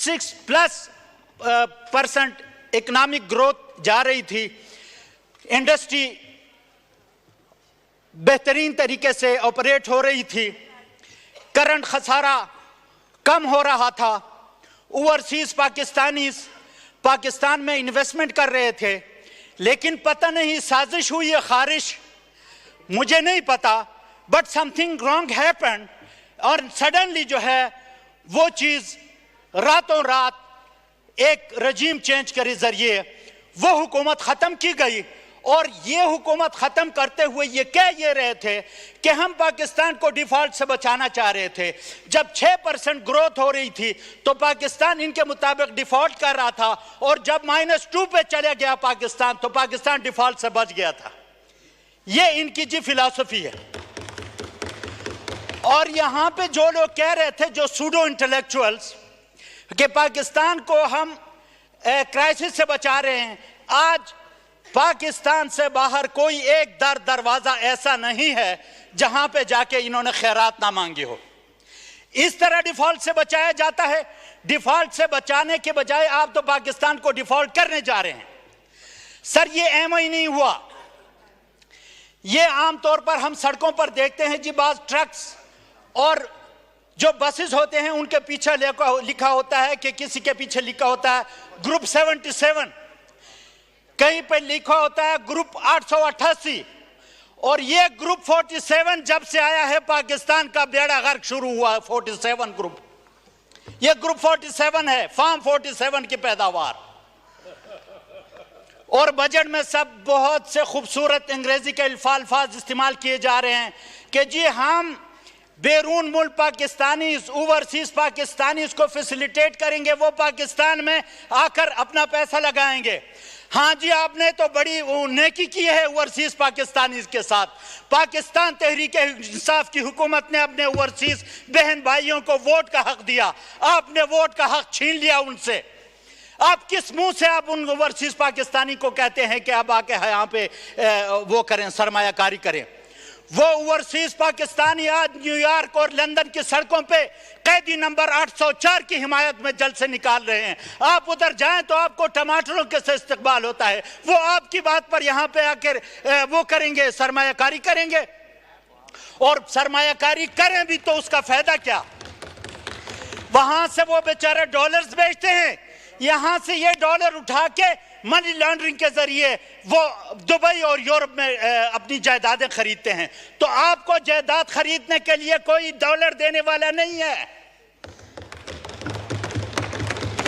6+% economic growth जा रही थी, इंडस्ट्री बेहतरीन तरीके से ऑपरेट हो रही थी, करंट खसारा कम हो रहा था, ओवरसीज पाकिस्तान में इन्वेस्टमेंट कर रहे थे, लेकिन पता नहीं साजिश हुई या खारिश, मुझे नहीं पता, बट समथिंग रॉन्ग हैपेंड और सडनली जो है वो चीज रातों रात एक रजीम चेंज के जरिए वो हुकूमत खत्म की गई। और ये हुकूमत खत्म करते हुए ये कह ये रहे थे कि हम पाकिस्तान को डिफॉल्ट से बचाना चाह रहे थे। जब 6% ग्रोथ हो रही थी तो पाकिस्तान इनके मुताबिक डिफॉल्ट कर रहा था, और जब -2 पे चले गया पाकिस्तान तो पाकिस्तान डिफॉल्ट से बच गया था। ये इनकी जी फिलॉसफी है। और यहां पे जो लोग कह रहे थे, जो सूडो इंटेलेक्चुअल्स, कि पाकिस्तान को हम क्राइसिस से बचा रहे हैं, आज पाकिस्तान से बाहर कोई एक दरवाजा ऐसा नहीं है जहां पे जाके इन्होंने खैरात ना मांगी हो। इस तरह डिफॉल्ट से बचाया जाता है। डिफॉल्ट से बचाने के बजाय आप तो पाकिस्तान को डिफॉल्ट करने जा रहे हैं। सर ये एम ही नहीं हुआ। ये आमतौर पर हम सड़कों पर देखते हैं जी, बाज ट्रक्स और जो बसेस होते हैं उनके पीछे लिखा होता है कि किसी के पीछे लिखा होता है ग्रुप 77, कहीं पर लिखा होता है ग्रुप 888, और ये ग्रुप 47 जब से आया है पाकिस्तान का बेड़ा गर्क शुरू हुआ। 47 ग्रुप, ये ग्रुप 47 है, फार्म 47 की पैदावार। और बजट में सब बहुत से खूबसूरत अंग्रेजी के अल्फाज इस्तेमाल किए जा रहे हैं कि जी हम बैरून मुल्क पाकिस्तानी, ओवरसीज पाकिस्तानी को फैसिलिटेट करेंगे, वो पाकिस्तान में आकर अपना पैसा लगाएंगे। हाँ जी, आपने तो बड़ी नेकी की है ओवरसीज पाकिस्तानी के साथ। पाकिस्तान तहरीक इंसाफ की हुकूमत ने अपने ओवरसीज बहन भाइयों को वोट का हक दिया, आपने वोट का हक छीन लिया उनसे। आप किस मुंह से आप उन ओवरसीज पाकिस्तानी को कहते हैं कि अब आके यहाँ पे वो करें, सरमायाकारी करें? वो ओवरसीज पाकिस्तानी आज न्यूयॉर्क और लंदन की सड़कों पे कैदी नंबर 804 की हिमायत में जल से निकाल रहे हैं। आप उधर जाएं तो आपको टमाटरों के से इस्तकबाल होता है। वो आपकी बात पर यहाँ पे आकर वो करेंगे, सरमायाकारी करेंगे। और सरमायाकारी करें भी तो उसका फायदा क्या? वहां से वो बेचारे डॉलर्स बेचते हैं, यहां से ये डॉलर उठा के मनी लॉन्ड्रिंग के जरिए वो दुबई और यूरोप में अपनी जायदादें खरीदते हैं। तो आपको जायदाद खरीदने के लिए कोई डॉलर देने वाला नहीं है।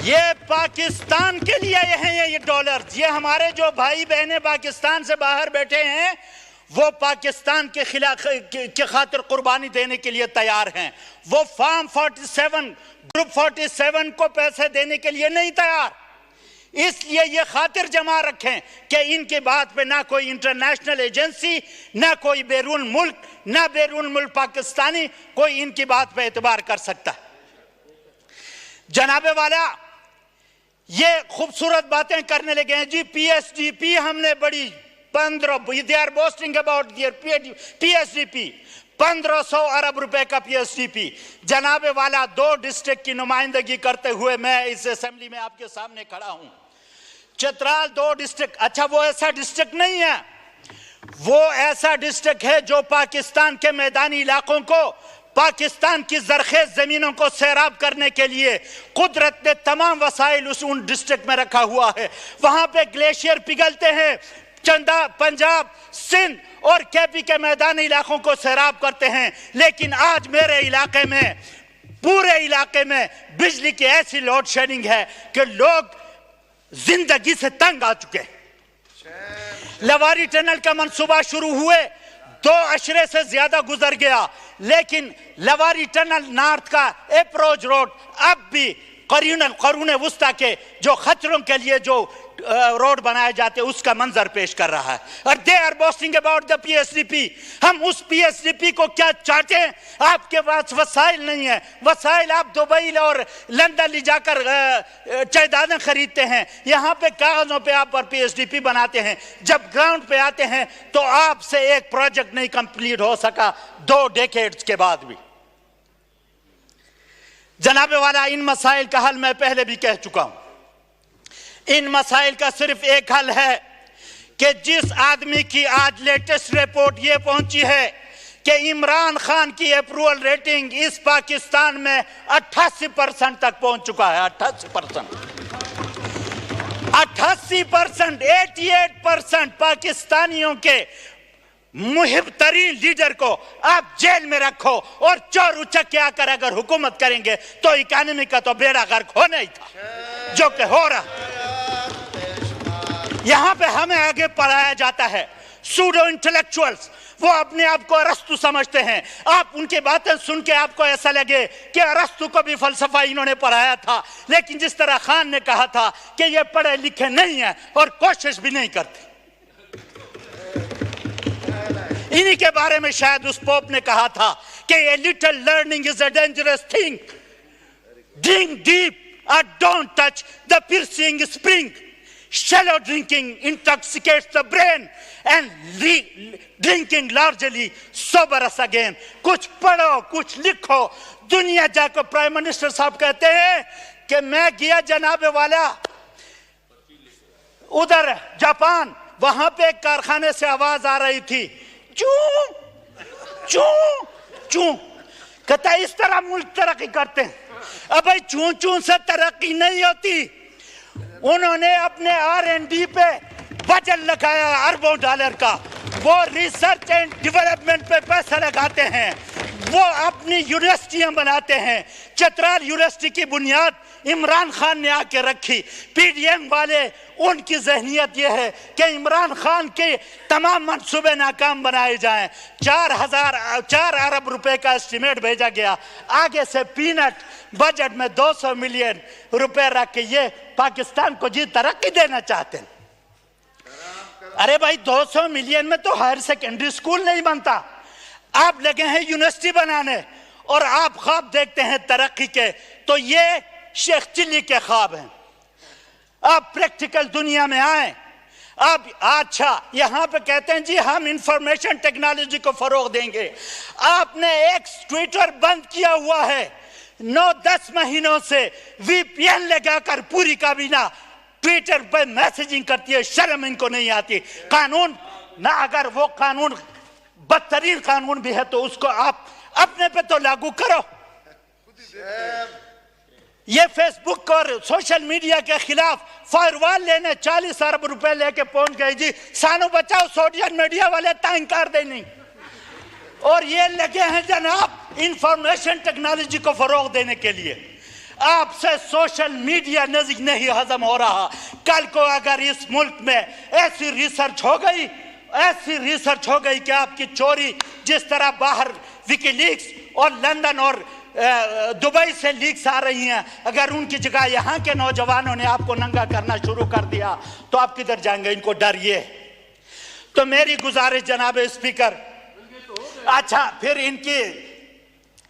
ये पाकिस्तान के लिए हैं ये डॉलर। ये हमारे जो भाई बहनें पाकिस्तान से बाहर बैठे हैं वो पाकिस्तान के खिलाफ के खातिर कुर्बानी देने के लिए तैयार हैं। वो फार्म 47 ग्रुप 47 को पैसे देने के लिए नहीं तैयार। इसलिए ये खातिर जमा रखें कि इनके बात पे ना कोई इंटरनेशनल एजेंसी, ना कोई बैरून मुल्क, ना बैरून मुल्क पाकिस्तानी कोई इनकी बात पे एतबार कर सकता है। जनाबे वाला ये खूबसूरत बातें करने लगे हैं जी। PSDP हमने बड़ी 15 they are boasting about their PSDP 1500 अरब रुपए का PSDP। जनाबे वाला 2 डिस्ट्रिक्ट की नुमाइंदगी करते हुए मैं इस असेंबली में आपके सामने खड़ा हूं। चित्राल 2 डिस्ट्रिक्ट, अच्छा वो ऐसा डिस्ट्रिक्ट नहीं है, वो ऐसा डिस्ट्रिक्ट है जो पाकिस्तान के मैदानी इलाकों को, पाकिस्तान की जरखेज जमीनों को सैराब करने के लिए कुदरत ने तमाम वसाइल उन डिस्ट्रिक्ट में रखा हुआ है। वहां पे ग्लेशियर पिघलते हैं, चंदा, पंजाब, सिंध और केपी के मैदानी इलाकों को सैराब करते हैं। लेकिन आज मेरे इलाके में, पूरे इलाके में बिजली की ऐसी लोड शेडिंग है कि लोग जिंदगी से तंग आ चुके हैं। लवारी टनल का मंसूबा शुरू हुए 2 अशरे से ज्यादा गुजर गया, लेकिन लवारी टनल नॉर्थ का अप्रोच रोड अब भी करून वुस्ता के जो खतरों के लिए जो रोड बनाए जाते उसका मंजर पेश कर रहा है। और they are boasting about the PSDP। हम उस PSDP को क्या चाहते हैं? आपके पास वसाइल नहीं है। वसाइल आप दुबई और लंदन ले जाकर जायदादें खरीदते हैं, यहाँ पे कागजों पे आप पर PSDP बनाते हैं। जब ग्राउंड पे आते हैं तो आपसे एक प्रोजेक्ट नहीं कंप्लीट हो सका 2 डेकेड्स के बाद भी। जनाबे वाला, इन मसाइल का हल मैं पहले भी कह चुका हूं। इन मसाइल का सिर्फ एक हल है कि जिस आदमी की आज लेटेस्ट रिपोर्ट ये पहुंची है कि इमरान खान की अप्रूवल रेटिंग इस पाकिस्तान में 88% तक पहुंच चुका है। 88%, 88% पाकिस्तानियों के मुहिब तरीन लीडर को आप जेल में रखो और चोर उचक्के आकर अगर हुकूमत करेंगे तो इकोनॉमी का तो बेड़ा गर्क होना ही था, जो कि हो रहा। यहां पे हमें आगे पढ़ाया जाता है सूडो इंटेलेक्चुअल्स, वो अपने आप को अरस्तु समझते हैं। आप उनकी बातें सुन के आपको ऐसा लगे कि अरस्तु को भी फलसफा इन्होंने पढ़ाया था, लेकिन जिस तरह खान ने कहा था कि ये पढ़े लिखे नहीं है और कोशिश भी नहीं करते। इन्हीं के बारे में शायद उस पोप ने कहा था कि a little learning is a dangerous thing, drink deep और don't touch the piercing spring, shallow drinking intoxicates the brain and drinking largely sober us again। कुछ पढ़ो, कुछ लिखो। दुनिया जाकर प्राइम मिनिस्टर साहब कहते हैं कि मैं गया जनाबे वाला उधर जापान, वहां पे एक कारखाने से आवाज आ रही थी, चूं चूं चूं। कहता इस तरह मुल्क तरक्की करते हैं। अब भाई चूं चूं से तरक्की नहीं होती। उन्होंने अपने R&D पे बजट लगाया अरबों डॉलर का, वो रिसर्च एंड डेवलपमेंट पे पैसा लगाते हैं, वो अपनी यूनिवर्सिटियां बनाते हैं। चतराल यूनिवर्सिटी की बुनियाद इमरान खान ने आके रखी। PDM वाले, उनकी जहनियत यह है कि इमरान खान के तमाम मंसूबे नाकाम बनाए जाएं। 4 अरब रुपए का एस्टिमेट भेजा गया, आगे से पीनट बजट में 200 मिलियन रुपए रख के ये पाकिस्तान को जी तरक्की देना चाहते हैं। अरे भाई 200 मिलियन में तो हायर सेकेंडरी स्कूल नहीं बनता। आप लगे हैं यूनिवर्सिटी बनाने और आप ख्वाब देखते हैं तरक्की के, तो ये शेख चिल्ली के ख्वाब हैं। आप प्रैक्टिकल दुनिया में आए। अब अच्छा यहां पे कहते हैं जी हम इंफॉर्मेशन टेक्नोलॉजी को फरोग देंगे। आपने एक ट्विटर बंद किया हुआ है, 9-10 महीनों से VPN लगाकर पूरी काबीना ट्विटर पर मैसेजिंग करती है। शर्म इनको नहीं आती। कानून ना, अगर वो कानून बदतरीन कानून भी है तो उसको आप अपने पे तो लागू करो। ये फेसबुक और सोशल मीडिया के खिलाफ फायरवॉल लेने 40 अरब रुपए लेके पहुंच गए जी। सानू बचाओ सोशल मीडिया वाले तांकार दे नहीं, और ये लगे हैं जनाब इंफॉर्मेशन टेक्नोलॉजी को फरोग देने के लिए। आपसे सोशल मीडिया नहीं हजम हो रहा। कल को अगर इस मुल्क में ऐसी रिसर्च हो गई कि आपकी चोरी जिस तरह बाहर विकीलीक्स और लंदन और दुबई से लीक्स आ रही हैं, अगर उनकी जगह यहाँ के नौजवानों ने आपको नंगा करना शुरू कर दिया तो आप किधर जाएंगे? इनको डर ये। तो मेरी गुजारिश जनाब स्पीकर, अच्छा फिर इनकी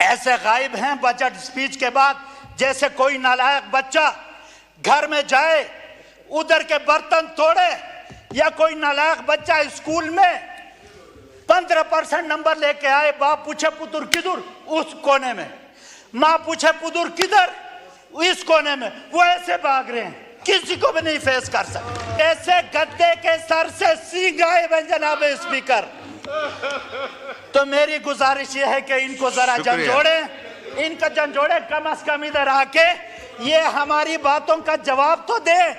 ऐसे गायब हैं बजट स्पीच के बाद जैसे कोई नालायक बच्चा घर में जाए उधर के बर्तन तोड़े, या कोई नालायक बच्चा स्कूल में 15% नंबर लेके आए, बाप पूछे पुत्र किधर? उस कोने में। माँ पूछे पुत्र किधर? इस कोने में। वो ऐसे भाग रहे हैं, किसी को भी नहीं फेस कर सकते। ऐसे गद्दे के सर से सींग आए जनाब स्पीकर। तो मेरी गुजारिश ये है कि इनको जरा झंझोड़े, इनका झंझोड़े, कम अज कम इधर आके ये हमारी बातों का जवाब तो दे।